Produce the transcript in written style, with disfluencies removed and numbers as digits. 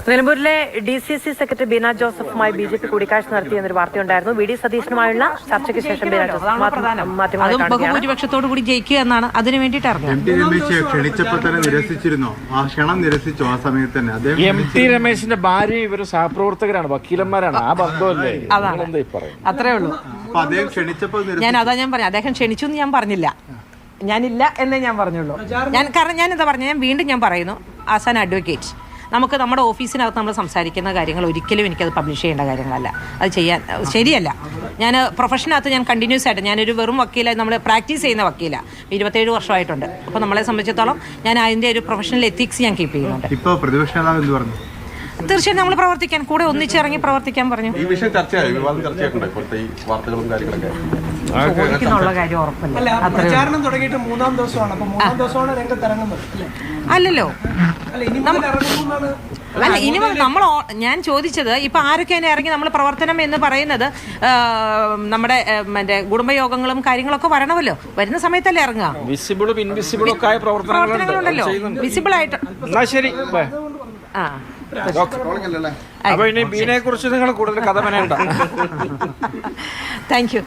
നിലമ്പൂരിലെ DCC secretary Beena ജോസഫുമായി BJP കൂടിക്കാഴ്ച നടത്തിയെന്നൊരു വാർത്തയുണ്ടായിരുന്നു. VD സതീശനുമായുള്ള ചർച്ചയ്ക്ക് ശേഷം ബീന ജോസഫ് ബഹുഭൂരിപക്ഷത്തോടു കൂടി ജയിക്കുക എന്നാണ് അതിനു വേണ്ടിയിട്ട് ക്ഷണിച്ചപ്പോൾ തന്നെ നിരസിച്ചിരുന്നോ? ആ ക്ഷണം നിരസിച്ചു ആ സമയത്ത് തന്നെ. MT രമേശിന്റെ ഭാര്യ ഇവര് സഹപ്രവർത്തകരാണ്, വക്കീലന്മാരാണ്. ആ ബന്ധമല്ലേ? അത്രേ ഉള്ളൂ. ഞാൻ പറഞ്ഞു, അദ്ദേഹം ക്ഷണിച്ചു എന്ന് ഞാൻ പറഞ്ഞില്ല, ഞാനില്ല എന്നേ ഞാൻ പറഞ്ഞുള്ളൂ. കാരണം ഞാൻ എന്താ പറഞ്ഞു, ഞാൻ വീണ്ടും പറയുന്നു, ആസ് ആൻ അഡ്വക്കേറ്റ് നമുക്ക് നമ്മുടെ ഓഫീസിനകത്ത് നമ്മൾ സംസാരിക്കുന്ന കാര്യങ്ങൾ ഒരിക്കലും എനിക്കത് പബ്ലിഷ് ചെയ്യേണ്ട കാര്യങ്ങളല്ല, അത് ചെയ്യാൻ ശരിയല്ല. ഞാൻ പ്രൊഫഷനകത്ത് ഞാൻ കണ്ടിന്യൂസ് ആയിട്ട് ഞാനൊരു വെറും വക്കീലായി നമ്മൾ പ്രാക്ടീസ് ചെയ്യുന്ന വക്കീലാണ്, 27 വർഷമായിട്ടുണ്ട്. അപ്പോൾ നമ്മളെ സംബന്ധിച്ചിടത്തോളം ഞാൻ അതിൻ്റെ ഒരു പ്രൊഫഷണൽ എത്തിക്സ് ഞാൻ കീപ്പ് ചെയ്യുന്നുണ്ട്. ഇപ്പോൾ പ്രതിപക്ഷ നേതാവ് എന്ത് പറഞ്ഞു? തീർച്ചയായും നമ്മൾ പ്രവർത്തിക്കാൻ, കൂടെ ഒന്നിച്ചിറങ്ങി പ്രവർത്തിക്കാൻ പറഞ്ഞു. ഈ വിഷയം കാര്യം ഉറപ്പല്ല. പ്രചാരണം തുടങ്ങിയിട്ട് 3-ാം ദിവസമാണ്. അപ്പോൾ 3-ാം ദിവസമാണ് രംഗത്തിറങ്ങുന്നത് അല്ലല്ലോ. അല്ല, ഇനി നമ്മൾ ഞാൻ ചോദിച്ചത് ഇപ്പൊ ആരൊക്കെയാണ് ഇറങ്ങി നമ്മൾ പ്രവർത്തനം എന്ന് പറയുന്നത്, നമ്മുടെ മറ്റേ കുടുംബയോഗങ്ങളും കാര്യങ്ങളൊക്കെ വരണമല്ലോ, വരുന്ന സമയത്തല്ലേ ഇറങ്ങുക. വിസിബിളും ഇൻവിസിബിളും ഒക്കെ ആയ പ്രവർത്തനങ്ങളുണ്ടല്ലോ, വിസിബിൾ ആയിട്ട്. ശരി. അപ്പൊ ഇനി ബീനയെ കുറിച്ച് നിങ്ങൾ കൂടുതൽ കഥ പറയണ്ട. Thank you.